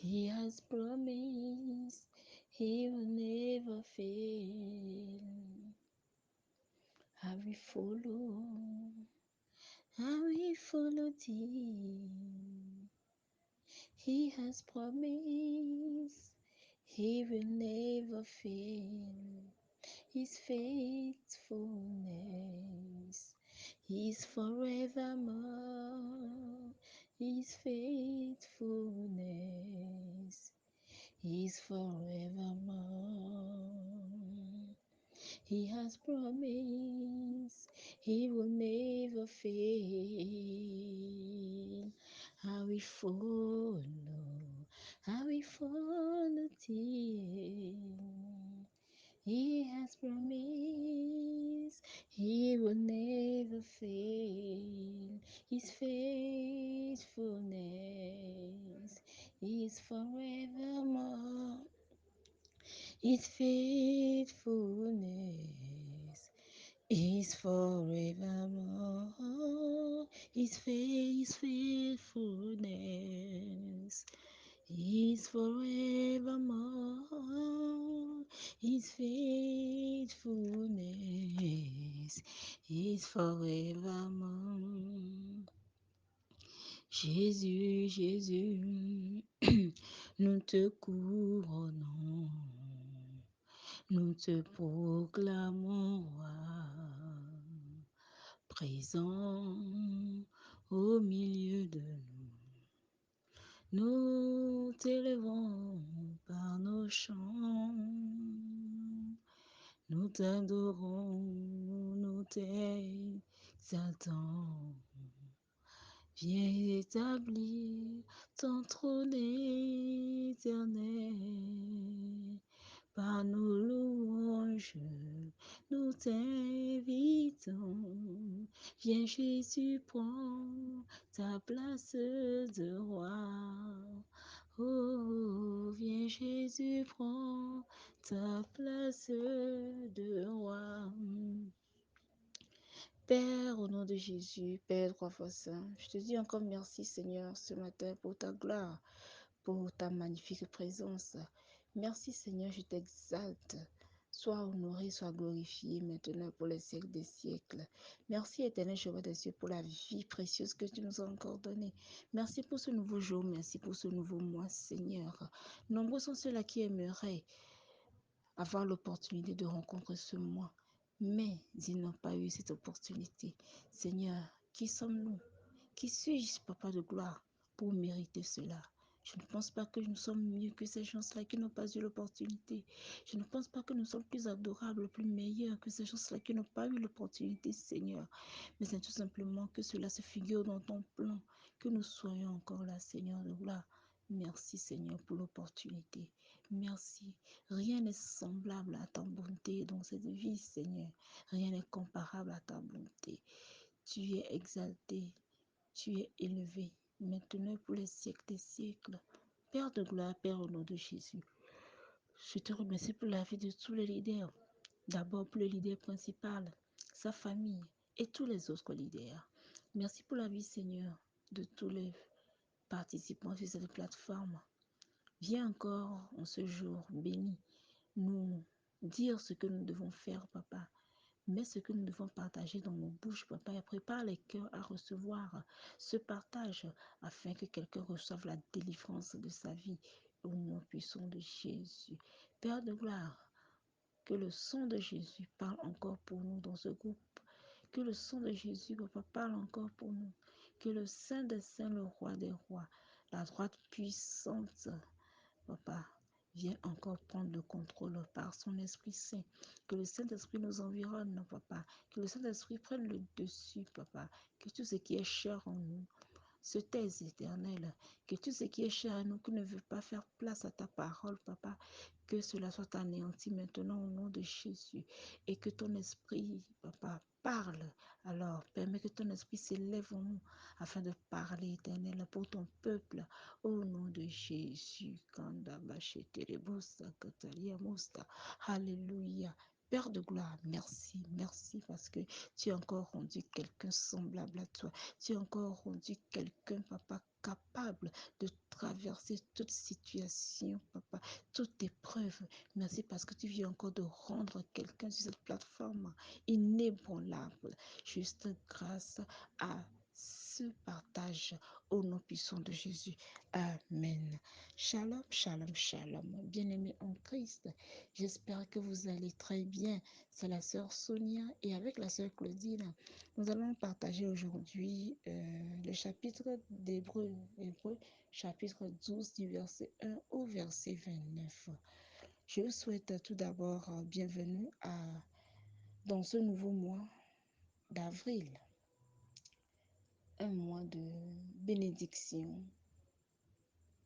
He has promised he will never fail. I will follow, I will follow thee. He has promised he will never fail. His faithfulness is forevermore. His faithfulness is forevermore. He has promised he will never fail. I will follow, I will follow thee. He has promised he will never fail. His faithfulness is forevermore. His faithfulness is forevermore. His faithfulness is forevermore. His faithfulness is forevermore. Jésus, Jésus, nous te couronnons, nous te proclamons roi, présent au milieu de nous. Nous t'élevons par nos chants, nous t'adorons, nous t'exaltons. Viens établir ton trône éternel. Par nos louanges, nous t'invitons. Viens Jésus, prends ta place de roi. Oh, viens Jésus, prends ta place de roi. Père, au nom de Jésus, Père trois fois saint, je te dis encore merci Seigneur ce matin pour ta gloire, pour ta magnifique présence. Merci Seigneur, je t'exalte. Sois honoré, sois glorifié maintenant pour les siècles des siècles. Merci éternel Jéhovah des cieux pour la vie précieuse que tu nous as encore donnée. Merci pour ce nouveau jour, merci pour ce nouveau mois Seigneur. Nombreux sont ceux-là qui aimeraient avoir l'opportunité de rencontrer ce mois, mais ils n'ont pas eu cette opportunité. Seigneur, qui sommes-nous? Qui suis-je, Papa de gloire, pour mériter cela? Je ne pense pas que nous sommes mieux que ces gens-là qui n'ont pas eu l'opportunité. Je ne pense pas que nous sommes plus adorables, plus meilleurs que ces gens-là qui n'ont pas eu l'opportunité, Seigneur. Mais c'est tout simplement que cela se figure dans ton plan, que nous soyons encore là, Seigneur de gloire. Merci, Seigneur, pour l'opportunité. Merci. Rien n'est semblable à ta bonté dans cette vie, Seigneur. Rien n'est comparable à ta bonté. Tu es exalté, tu es élevé, maintenant pour les siècles des siècles. Père de gloire, Père au nom de Jésus, je te remercie pour la vie de tous les leaders. D'abord pour le leader principal, sa famille et tous les autres leaders. Merci pour la vie, Seigneur, de tous les participants sur cette plateforme. Viens encore en ce jour béni nous dire ce que nous devons faire, Papa. Mais ce que nous devons partager dans nos bouches, Papa, et prépare les cœurs à recevoir ce partage afin que quelqu'un reçoive la délivrance de sa vie au nom puissant de Jésus. Père de gloire, que le sang de Jésus parle encore pour nous dans ce groupe. Que le sang de Jésus, Papa, parle encore pour nous. Que le Saint des Saints, le Roi des Rois, la droite puissante, Papa, viens encore prendre le contrôle par son Esprit Saint. Que le Saint-Esprit nous environne, Papa. Que le Saint-Esprit prenne le dessus, Papa. Que tout ce qui est cher en nous se taise, Éternel. Que tout ce qui est cher à nous, qui ne veut pas faire place à ta parole, Papa, que cela soit anéanti maintenant au nom de Jésus. Et que ton esprit, Papa, parle. Alors, permets que ton esprit s'élève en nous afin de parler, Éternel, pour ton peuple. Au nom de Jésus. Alléluia. Père de gloire, merci, merci parce que tu as encore rendu quelqu'un semblable à toi. Tu as encore rendu quelqu'un, papa, capable de traverser toute situation, papa, toute épreuve. Merci parce que tu viens encore de rendre quelqu'un sur cette plateforme inébranlable, juste grâce à ce partage au nom puissant de Jésus. Amen. Shalom, shalom, shalom. Bien-aimés en Christ, j'espère que vous allez très bien. C'est la sœur Sonia et avec la sœur Claudine, nous allons partager aujourd'hui le chapitre d'Hébreu, chapitre 12 du verset 1 au verset 29. Je vous souhaite tout d'abord bienvenue dans ce nouveau mois d'avril, un mois de bénédiction,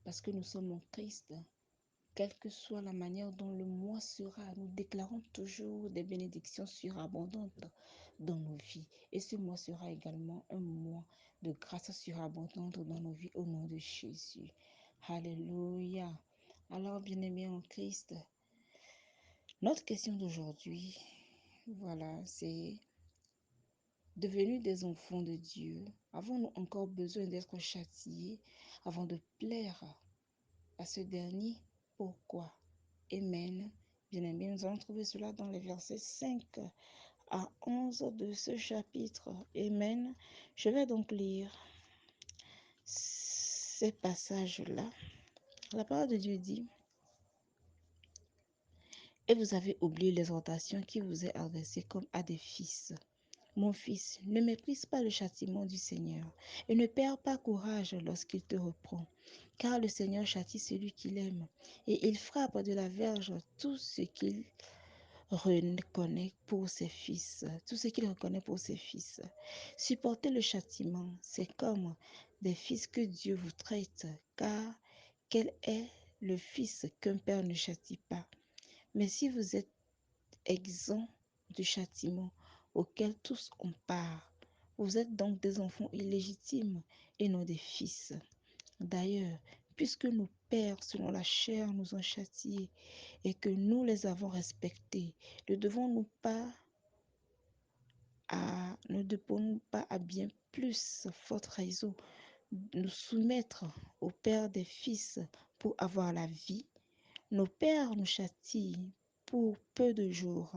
parce que nous sommes en Christ. Quelle que soit la manière dont le mois sera, nous déclarons toujours des bénédictions surabondantes dans nos vies. Et ce mois sera également un mois de grâce surabondante dans nos vies au nom de Jésus. Alléluia. Alors, bien-aimés en Christ, notre question d'aujourd'hui, voilà, c'est: devenus des enfants de Dieu, avons-nous encore besoin d'être châtiés avant de plaire à ce dernier? Pourquoi? Amen. Bien-aimés, nous allons trouver cela dans les versets 5 à 11 de ce chapitre. Amen. Je vais donc lire ces passages-là. La parole de Dieu dit: et vous avez oublié l'exhortation qui vous est adressée comme à des fils. Mon fils, ne méprise pas le châtiment du Seigneur et ne perds pas courage lorsqu'il te reprend, car le Seigneur châtie celui qu'il aime et il frappe de la verge tout ce qu'il reconnaît pour ses fils, tout ce qu'il reconnaît pour ses fils. Supportez le châtiment, c'est comme des fils que Dieu vous traite, car quel est le fils qu'un père ne châtie pas? Mais si vous êtes exempt du châtiment auquel tous ont part, vous êtes donc des enfants illégitimes et non des fils. D'ailleurs, puisque nos pères selon la chair nous ont châtiés et que nous les avons respectés, ne devons-nous pas à bien plus forte raison nous soumettre au Père des fils pour avoir la vie? Nos pères nous châtient pour peu de jours,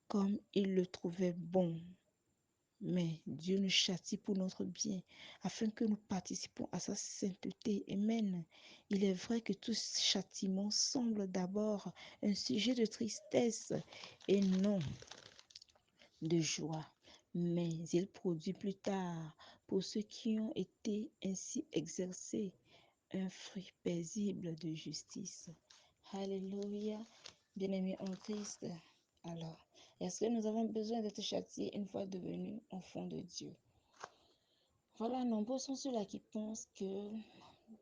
comme ils le trouvaient bon. Mais Dieu nous châtie pour notre bien, afin que nous participons à sa sainteté. Amen. Il est vrai que tout châtiment semble d'abord un sujet de tristesse et non de joie, mais il produit plus tard, pour ceux qui ont été ainsi exercés, un fruit paisible de justice. Alléluia. Bien-aimés en Christ, alors, est-ce que nous avons besoin d'être châtiés une fois devenus enfants de Dieu? Voilà, nombreux sont ceux-là qui pensent que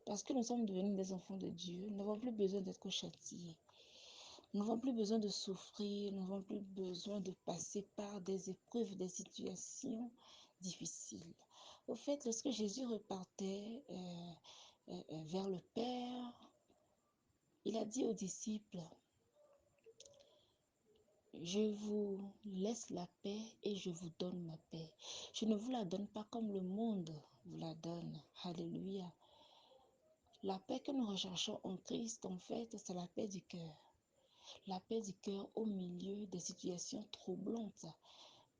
parce que nous sommes devenus des enfants de Dieu, nous n'avons plus besoin d'être châtiés. Nous n'avons plus besoin de souffrir, nous n'avons plus besoin de passer par des épreuves, des situations difficiles. Au fait, lorsque Jésus repartait vers le Père, il a dit aux disciples: je vous laisse la paix et je vous donne ma paix. Je ne vous la donne pas comme le monde vous la donne. Alléluia. La paix que nous recherchons en Christ, en fait, c'est la paix du cœur. La paix du cœur au milieu des situations troublantes.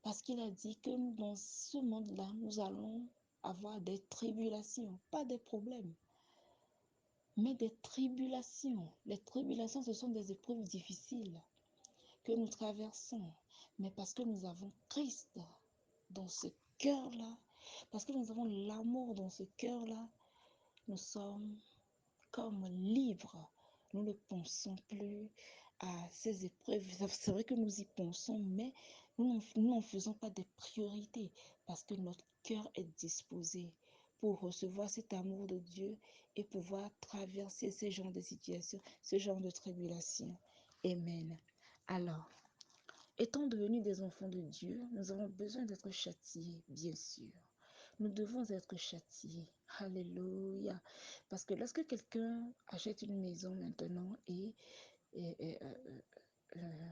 Parce qu'il a dit que dans ce monde-là, nous allons avoir des tribulations, pas des problèmes, mais des tribulations. Les tribulations, ce sont des épreuves difficiles que nous traversons, mais parce que nous avons Christ dans ce cœur-là, parce que nous avons l'amour dans ce cœur-là, nous sommes comme libres. Nous ne pensons plus à ces épreuves. C'est vrai que nous y pensons, mais nous n'en faisons pas des priorités parce que notre cœur est disposé pour recevoir cet amour de Dieu et pouvoir traverser ce genre de situations, ce genre de tribulations. Amen. Alors, étant devenus des enfants de Dieu, nous avons besoin d'être châtiés, bien sûr. Nous devons être châtiés. Alléluia. Parce que lorsque quelqu'un achète une maison maintenant et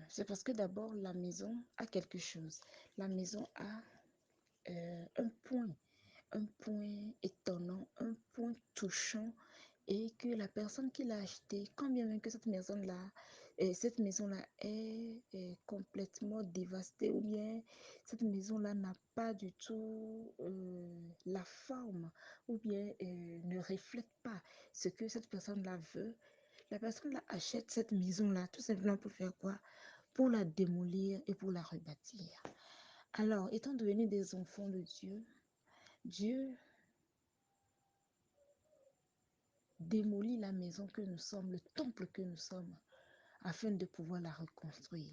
c'est parce que d'abord, la maison a quelque chose. La maison a un point étonnant, un point touchant, et que la personne qui l'a acheté, quand bien même que cette maison-là est complètement dévastée, ou bien cette maison-là n'a pas du tout la forme, ou bien ne reflète pas ce que cette personne-là veut, la personne-là achète cette maison-là tout simplement pour faire quoi? Pour la démolir et pour la rebâtir. Alors, étant devenus des enfants de Dieu, Dieu démolit la maison que nous sommes, le temple que nous sommes, afin de pouvoir la reconstruire.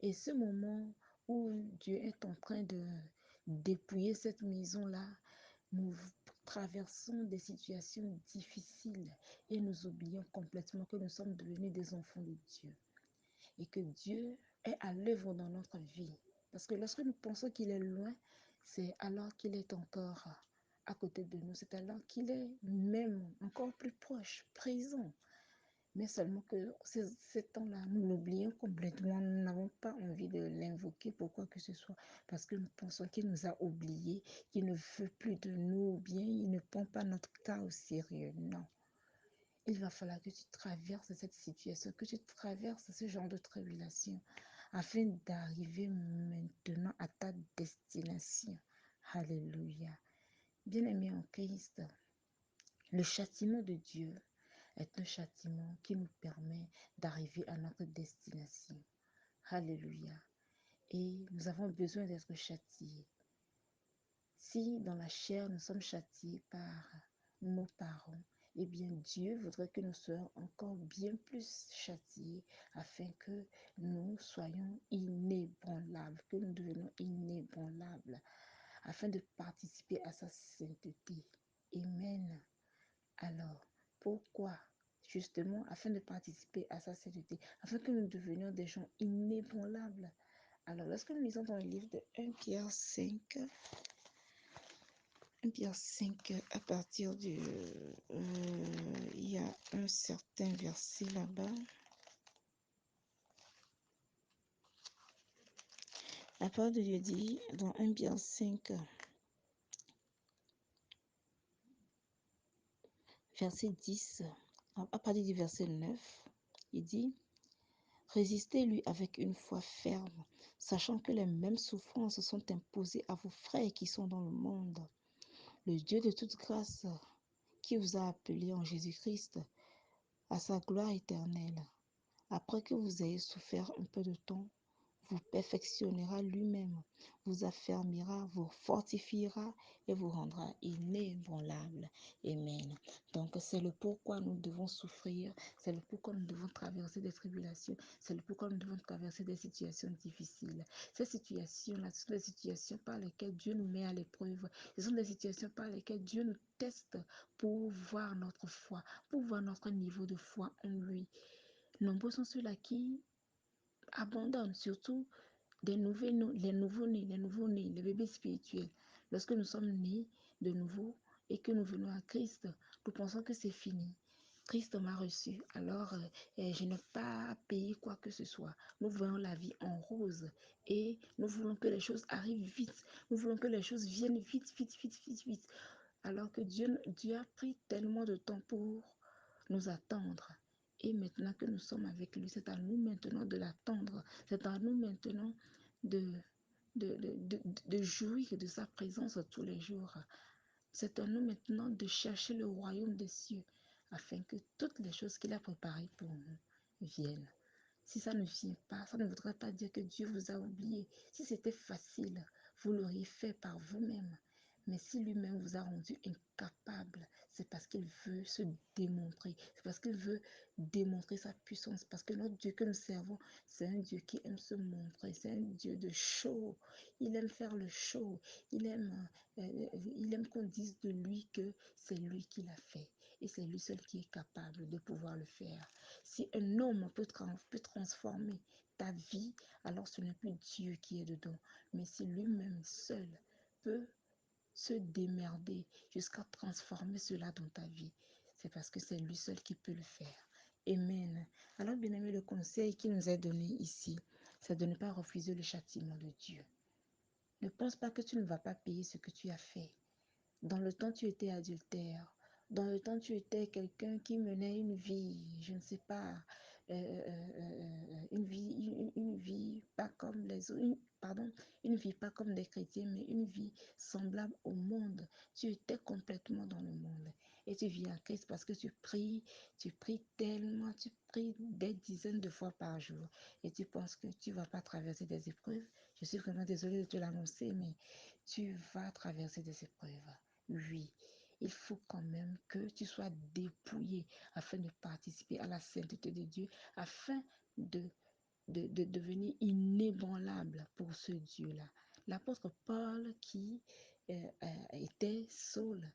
Et ce moment où Dieu est en train de dépouiller cette maison-là, nous traversons des situations difficiles et nous oublions complètement que nous sommes devenus des enfants de Dieu et que Dieu est à l'œuvre dans notre vie. Parce que lorsque nous pensons qu'il est loin, c'est alors qu'il est encore à côté de nous. C'est alors qu'il est même encore plus proche, présent. Mais seulement que ces temps-là, nous l'oublions complètement. Nous n'avons pas envie de l'invoquer pour quoi que ce soit. Parce que nous pensons qu'il nous a oubliés, qu'il ne veut plus de nous, ou bien il ne prend pas notre cas au sérieux. Non. Il va falloir que tu traverses cette situation, que tu traverses ce genre de tribulation, afin d'arriver maintenant à ta destination. Alléluia. Bien-aimés en Christ, le châtiment de Dieu est un châtiment qui nous permet d'arriver à notre destination. Alléluia. Et nous avons besoin d'être châtiés. Si dans la chair nous sommes châtiés par nos parents, eh bien Dieu voudrait que nous soyons encore bien plus châtiés afin que nous soyons inébranlables, que nous devenions inébranlables, afin de participer à sa sainteté. Amen. Alors, pourquoi? Justement, afin de participer à sa sainteté, afin que nous devenions des gens inébranlables. Alors, lorsque nous lisons dans le livre de 1 Pierre 5, 1 Pierre 5, à partir du... il y a un certain verset là-bas. La parole de Dieu dit, dans 1 Pierre 5, verset 10, à partir du verset 9, il dit, résistez-lui avec une foi ferme, sachant que les mêmes souffrances sont imposées à vos frères qui sont dans le monde. Le Dieu de toute grâce, qui vous a appelé en Jésus-Christ à sa gloire éternelle, après que vous ayez souffert un peu de temps, vous perfectionnera lui-même, vous affermira, vous fortifiera et vous rendra inébranlable. Amen. Donc c'est le pourquoi nous devons souffrir, c'est le pourquoi nous devons traverser des tribulations, c'est le pourquoi nous devons traverser des situations difficiles. Ces situations-là, ce sont des situations par lesquelles Dieu nous met à l'épreuve. Ce sont des situations par lesquelles Dieu nous teste pour voir notre foi, pour voir notre niveau de foi en lui. Nombreux sont ceux-là qui abandonnent, surtout les nouveaux-nés, les bébés spirituels. Lorsque nous sommes nés de nouveau et que nous venons à Christ, nous pensons que c'est fini. Christ m'a reçu, alors je n'ai pas à payer quoi que ce soit. Nous voyons la vie en rose et nous voulons que les choses arrivent vite. Nous voulons que les choses viennent vite, vite, vite, vite, vite. Alors que Dieu a pris tellement de temps pour nous attendre. Et maintenant que nous sommes avec lui, c'est à nous maintenant de l'attendre. C'est à nous maintenant de, de jouir de sa présence tous les jours. C'est à nous maintenant de chercher le royaume des cieux afin que toutes les choses qu'il a préparées pour nous viennent. Si ça ne vient pas, ça ne voudrait pas dire que Dieu vous a oublié. Si c'était facile, vous l'auriez fait par vous-même. Mais si lui-même vous a rendu incapable, c'est parce qu'il veut se démontrer. C'est parce qu'il veut démontrer sa puissance. Parce que notre Dieu que nous servons, c'est un Dieu qui aime se montrer. C'est un Dieu de show. Il aime faire le show. Il aime qu'on dise de lui que c'est lui qui l'a fait. Et c'est lui seul qui est capable de pouvoir le faire. Si un homme peut transformer ta vie, alors ce n'est plus Dieu qui est dedans. Mais si lui-même seul peut se démerder jusqu'à transformer cela dans ta vie, c'est parce que c'est lui seul qui peut le faire. Amen. Alors, bien aimé, le conseil qui nous est donné ici, c'est de ne pas refuser le châtiment de Dieu. Ne pense pas que tu ne vas pas payer ce que tu as fait. Dans le temps, tu étais adultère. Dans le temps, tu étais quelqu'un qui menait une vie, je ne sais pas, une vie pas comme les autres, pardon, une vie pas comme des chrétiens, mais une vie semblable au monde. Tu étais complètement dans le monde. Et tu vis en Christ parce que tu pries tellement, tu pries des dizaines de fois par jour. Et tu penses que tu ne vas pas traverser des épreuves. Je suis vraiment désolée de te l'annoncer, mais tu vas traverser des épreuves. Oui, il faut quand même que tu sois dépouillé afin de participer à la sainteté de Dieu, afin de devenir inébranlable pour ce Dieu-là. L'apôtre Paul qui était Saul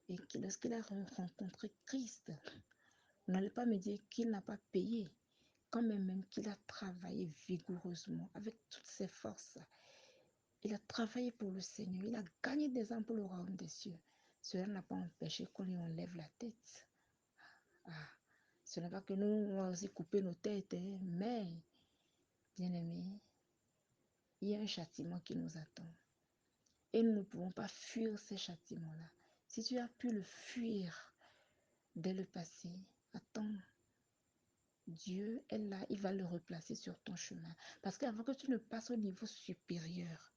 et qui, lorsqu'il a rencontré Christ, n'allez pas me dire qu'il n'a pas payé, quand même qu'il a travaillé vigoureusement avec toutes ses forces. Il a travaillé pour le Seigneur. Il a gagné des âmes pour le royaume des cieux. Cela n'a pas empêché qu'on lui enlève la tête. Ah, ce n'est pas que nous, on va aussi couper nos têtes, hein, mais, bien aimé, il y a un châtiment qui nous attend. Et nous ne pouvons pas fuir ces châtiments-là. Si tu as pu le fuir dès le passé, attends. Dieu est là, il va le replacer sur ton chemin. Parce qu'avant que tu ne passes au niveau supérieur,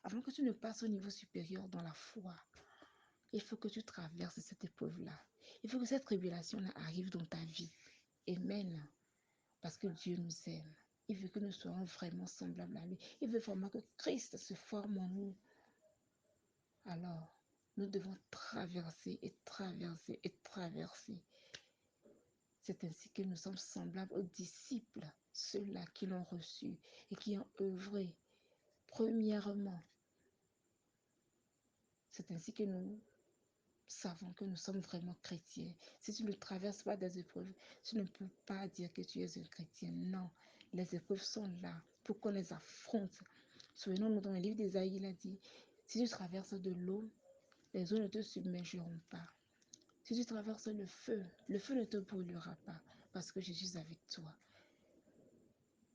avant que tu ne passes au niveau supérieur dans la foi, il faut que tu traverses cette épreuve-là. Il faut que cette tribulation-là arrive dans ta vie. Amen. Parce que Dieu nous aime. Il veut que nous soyons vraiment semblables à lui. Il veut vraiment que Christ se forme en nous. Alors, nous devons traverser et traverser et traverser. C'est ainsi que nous sommes semblables aux disciples, ceux-là qui l'ont reçu et qui ont œuvré. Premièrement, c'est ainsi que nous savons que nous sommes vraiment chrétiens. Si tu ne traverses pas des épreuves, tu ne peux pas dire que tu es un chrétien. Non, les épreuves sont là pour qu'on les affronte. Souvenons-nous, dans le livre d'Ésaïe, il a dit, si tu traverses de l'eau, les eaux ne te submergeront pas. Si tu traverses le feu ne te brûlera pas parce que je suis avec toi.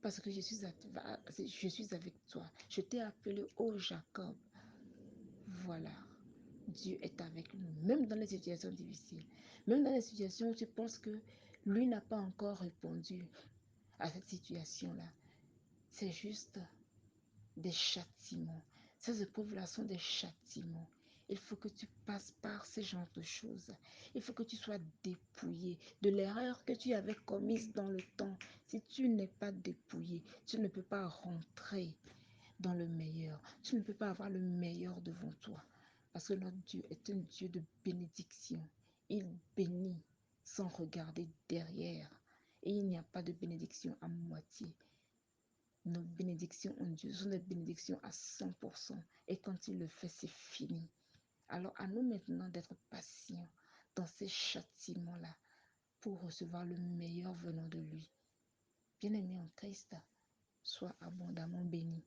Parce que je suis avec toi. Je t'ai appelé, ô Jacob. Voilà. Dieu est avec nous, même dans les situations difficiles, même dans les situations où tu penses que lui n'a pas encore répondu à cette situation-là. C'est juste des châtiments. Ces épreuves-là sont des châtiments. Il faut que tu passes par ces genres de choses. Il faut que tu sois dépouillé de l'erreur que tu avais commise dans le temps. Si tu n'es pas dépouillé, tu ne peux pas rentrer dans le meilleur. Tu ne peux pas avoir le meilleur devant toi. Parce que notre Dieu est un Dieu de bénédiction. Il bénit sans regarder derrière. Et il n'y a pas de bénédiction à moitié. Nos bénédictions en Dieu sont des bénédictions à 100%. Et quand il le fait, c'est fini. Alors à nous maintenant d'être patients dans ces châtiments-là pour recevoir le meilleur venant de lui. Bien-aimé en Christ, sois abondamment béni.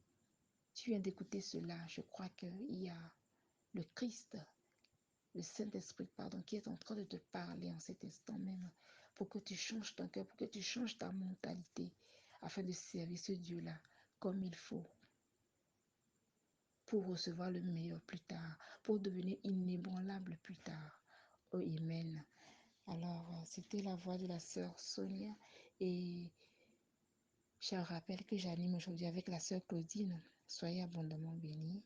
Tu viens d'écouter cela, je crois qu'il y a le Christ, le Saint-Esprit, pardon, qui est en train de te parler en cet instant même pour que tu changes ton cœur, pour que tu changes ta mentalité afin de servir ce Dieu-là comme il faut pour recevoir le meilleur plus tard, pour devenir inébranlable plus tard. Oh, Amen. Alors, c'était la voix de la sœur Sonia et je rappelle que j'anime aujourd'hui avec la sœur Claudine. Soyez abondamment bénis.